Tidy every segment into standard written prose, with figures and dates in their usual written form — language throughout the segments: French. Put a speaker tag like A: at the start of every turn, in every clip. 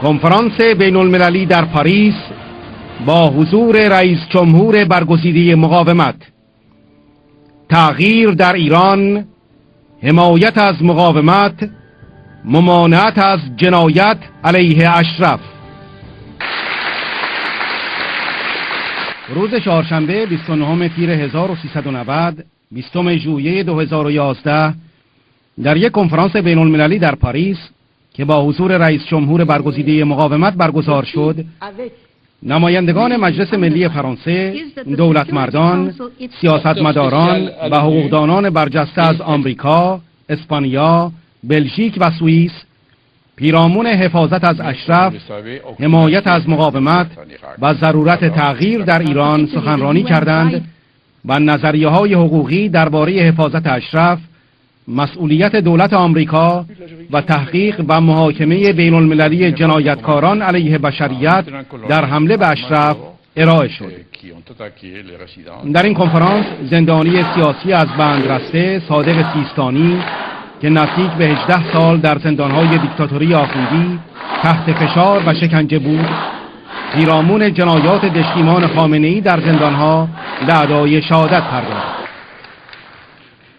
A: کنفرانس بین المللی در پاریس با حضور رئیس جمهور برگزیده مقاومت. تغییر در ایران، حمایت از مقاومت، ممانعت از جنایت علیه اشرف. روز چهارشنبه 29 تیر 1390 20 ژوئیه 2011 در یک کنفرانس بین المللی در پاریس که با حضور رئیس جمهور برگزیده مقاومت برگزار شد، نمایندگان مجلس ملی فرانسه، دولتمردان، سیاستمداران و حقوقدانان برجسته از آمریکا، اسپانیا، بلژیک و سوئیس پیرامون حفاظت از اشرف، حمایت از مقاومت و ضرورت تغییر در ایران سخنرانی کردند و نظریه‌های حقوقی درباره حفاظت اشرف، مسئولیت دولت آمریکا و تحقیق و محاکمه بین المللی جنایتکاران علیه بشریت در حمله به اشرف ارائه شد. در این کنفرانس زندانی سیاسی از بندرسته صادق سیستانی که نزدیک به 18 سال در زندانهای دیکتاتوری آخوندی تحت فشار و شکنجه بود، پیرامون جنایات دشمنان خامنه‌ای در زندانها به ادای شهادت پرداخت.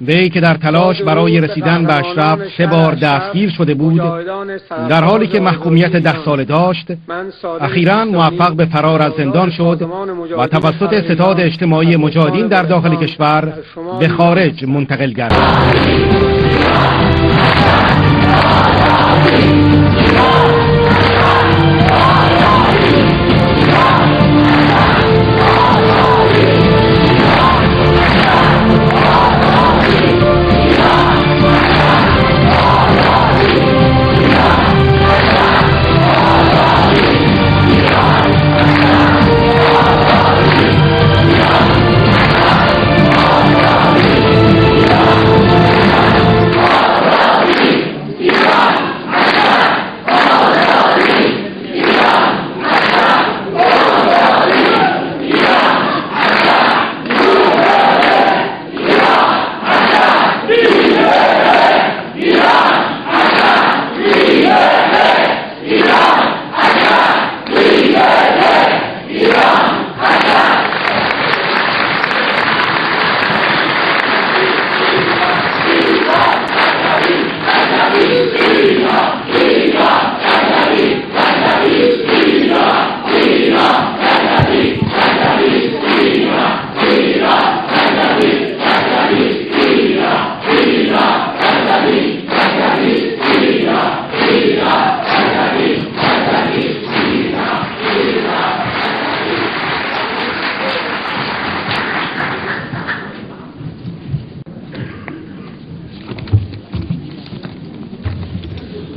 A: وی که در تلاش برای رسیدن به اشرف 3 بار دستگیر شده بود، در حالی که محکومیت 10 ساله داشت، اخیراً موفق به فرار از زندان شد و توسط ستاد اجتماعی مجاهدین در داخل کشور به خارج منتقل گردید.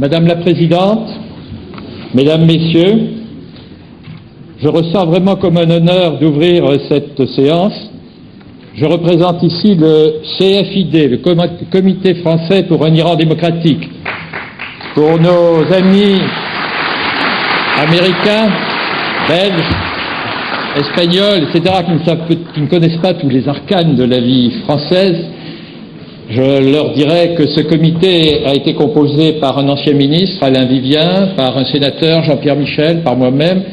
B: Madame la Présidente, Mesdames, Messieurs, je ressens vraiment comme un honneur d'ouvrir cette séance. Je représente ici le CFID, le Comité français pour un Iran démocratique. Pour nos amis américains, belges, espagnols, etc., qui ne connaissent pas tous les arcanes de la vie française, je leur dirais que ce comité a été composé par un ancien ministre, Alain Vivien, par un sénateur, Jean-Pierre Michel, par moi-même,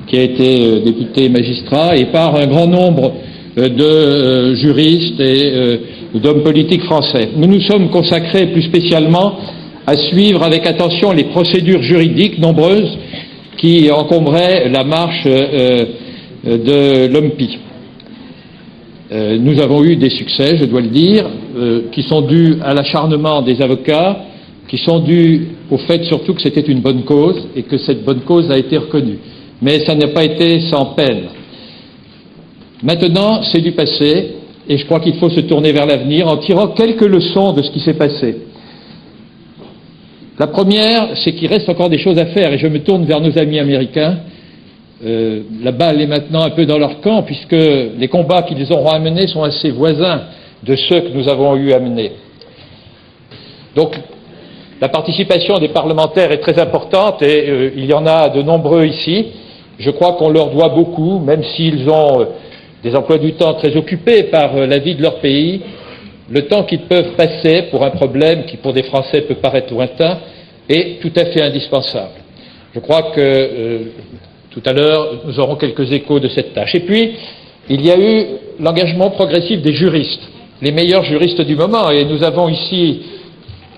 B: qui a été député et magistrat, et par un grand nombre de juristes et d'hommes politiques français. Nous nous sommes consacrés plus spécialement à suivre avec attention les procédures juridiques nombreuses qui encombraient la marche de l'OMPI. Nous avons eu des succès, je dois le dire, qui sont dus à l'acharnement des avocats, qui sont dus au fait surtout que c'était une bonne cause et que cette bonne cause a été reconnue. Mais ça n'a pas été sans peine. Maintenant, c'est du passé et je crois qu'il faut se tourner vers l'avenir en tirant quelques leçons de ce qui s'est passé. La première, c'est qu'il reste encore des choses à faire et je me tourne vers nos amis américains. La balle est maintenant un peu dans leur camp puisque les combats qu'ils auront à mener sont assez voisins de ceux que nous avons eu à mener. Donc, la participation des parlementaires est très importante et il y en a de nombreux ici. Je crois qu'on leur doit beaucoup, même s'ils ont des emplois du temps très occupés par la vie de leur pays. Le temps qu'ils peuvent passer pour un problème qui, pour des Français, peut paraître lointain, est tout à fait indispensable. Je crois que tout à l'heure, nous aurons quelques échos de cette tâche. Et puis, il y a eu l'engagement progressif des juristes, les meilleurs juristes du moment. Et nous avons ici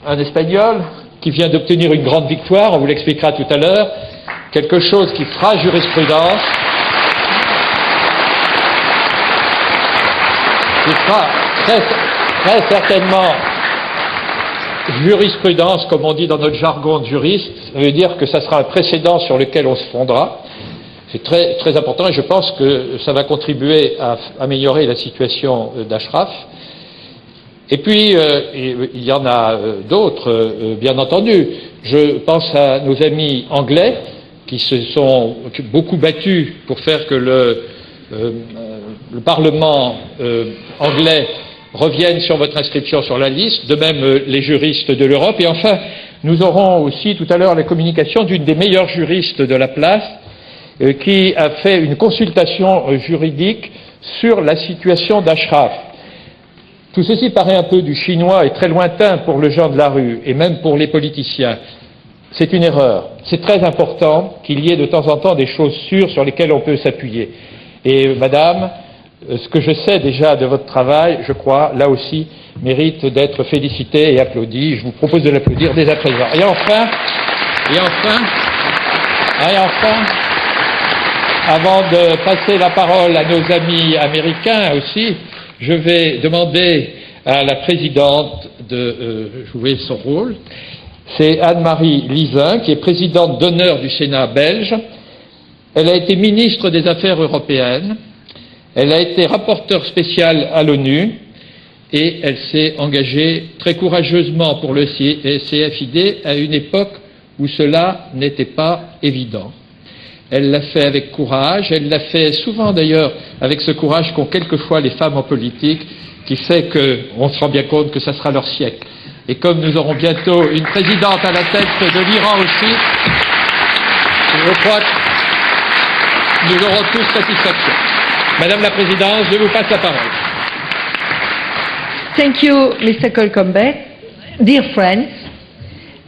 B: un Espagnol qui vient d'obtenir une grande victoire, on vous l'expliquera tout à l'heure, quelque chose qui fera jurisprudence, qui fera très certainement jurisprudence, comme on dit dans notre jargon de juriste. Ça veut dire que ça sera un précédent sur lequel on se fondera. C'est très, très important et je pense que ça va contribuer à améliorer la situation d'Ashraf. Et puis, il y en a d'autres, bien entendu. Je pense à nos amis anglais qui se sont beaucoup battus pour faire que le Parlement anglais revienne sur votre inscription sur la liste, de même les juristes de l'Europe. Et enfin, nous aurons aussi tout à l'heure la communication d'une des meilleures juristes de la place qui a fait une consultation juridique sur la situation d'Ashraf. Tout ceci paraît un peu du chinois et très lointain pour le gens de la rue et même pour les politiciens. C'est une erreur. C'est très important qu'il y ait de temps en temps des choses sûres sur lesquelles on peut s'appuyer. Et madame, ce que je sais déjà de votre travail, je crois, là aussi, mérite d'être félicité et applaudi. Je vous propose de l'applaudir dès à présent. Et enfin, avant de passer la parole à nos amis américains aussi, je vais demander à la présidente de jouer son rôle. C'est Anne-Marie Lizin, qui est présidente d'honneur du Sénat belge. Elle a été ministre des Affaires européennes. Elle a été rapporteure spéciale à l'ONU et elle s'est engagée très courageusement pour le CFID à une époque où cela n'était pas évident. Elle l'a fait avec courage, elle l'a fait souvent d'ailleurs avec ce courage qu'ont quelquefois les femmes en politique, qui fait qu'on se rend bien compte que ça sera leur siècle. Et comme nous aurons bientôt une présidente à la tête de l'Iran aussi, je crois que nous aurons tous satisfaction. Madame la Présidente, je vous passe la parole.
C: Thank you, Mr. Kolkombe. Dear friends,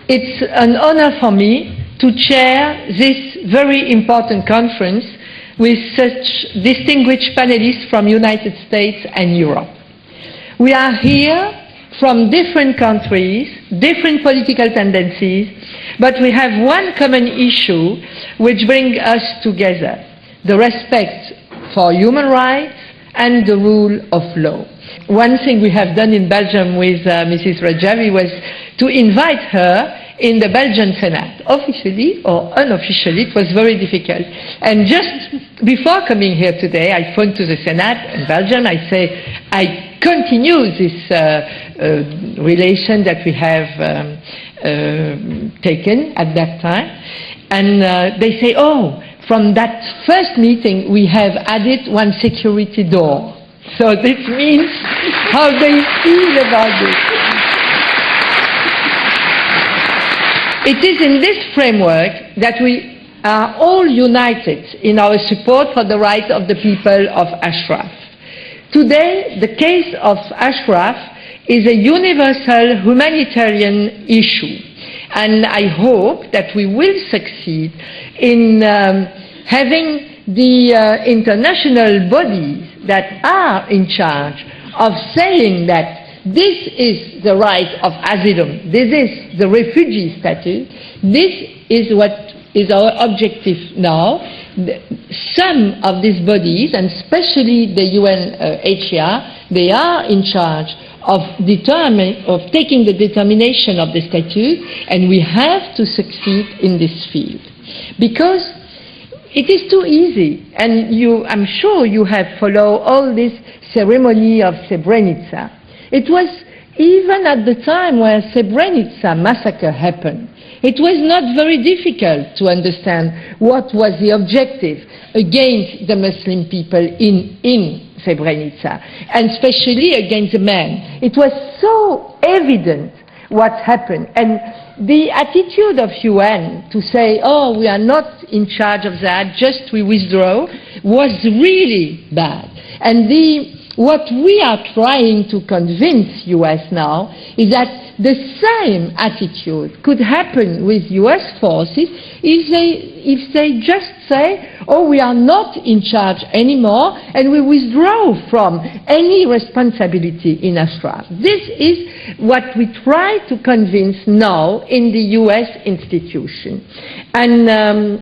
C: it's an honor for me to chair this very important conference with such distinguished panelists from United States and Europe. We are here from different countries, different political tendencies, but we have one common issue which brings us together, the respect for human rights and the rule of law. One thing we have done in Belgium with Mrs. Rajavi was to invite her in the Belgian Senate. Officially or unofficially, it was very difficult. And just before coming here today, I phoned to the Senate in Belgium. I say, I continue this relation that we have taken at that time. And they say, oh, from that first meeting, we have added one security door. So this means how they feel about this. It is in this framework that we are all united in our support for the rights of the people of Ashraf. Today, the case of Ashraf is a universal humanitarian issue, and I hope that we will succeed in having the international bodies that are in charge of saying that this is the right of asylum, this is the refugee status, this is what is our objective now. Some of these bodies, and especially the UNHCR, they are in charge of taking the determination of the statute, and we have to succeed in this field. Because it is too easy, and I'm sure you have followed all this ceremony of Srebrenica. It was even at the time where Srebrenica massacre happened, it was not very difficult to understand what was the objective against the Muslim people in Srebrenica, and especially against the men. It was so evident what happened, and the attitude of UN to say, oh, we are not in charge of that, just we withdraw, was really bad. And the what we are trying to convince US now is that the same attitude could happen with US forces if they just say, oh, we are not in charge anymore and we withdraw from any responsibility in Ashraf. This is what we try to convince now in the US institution. And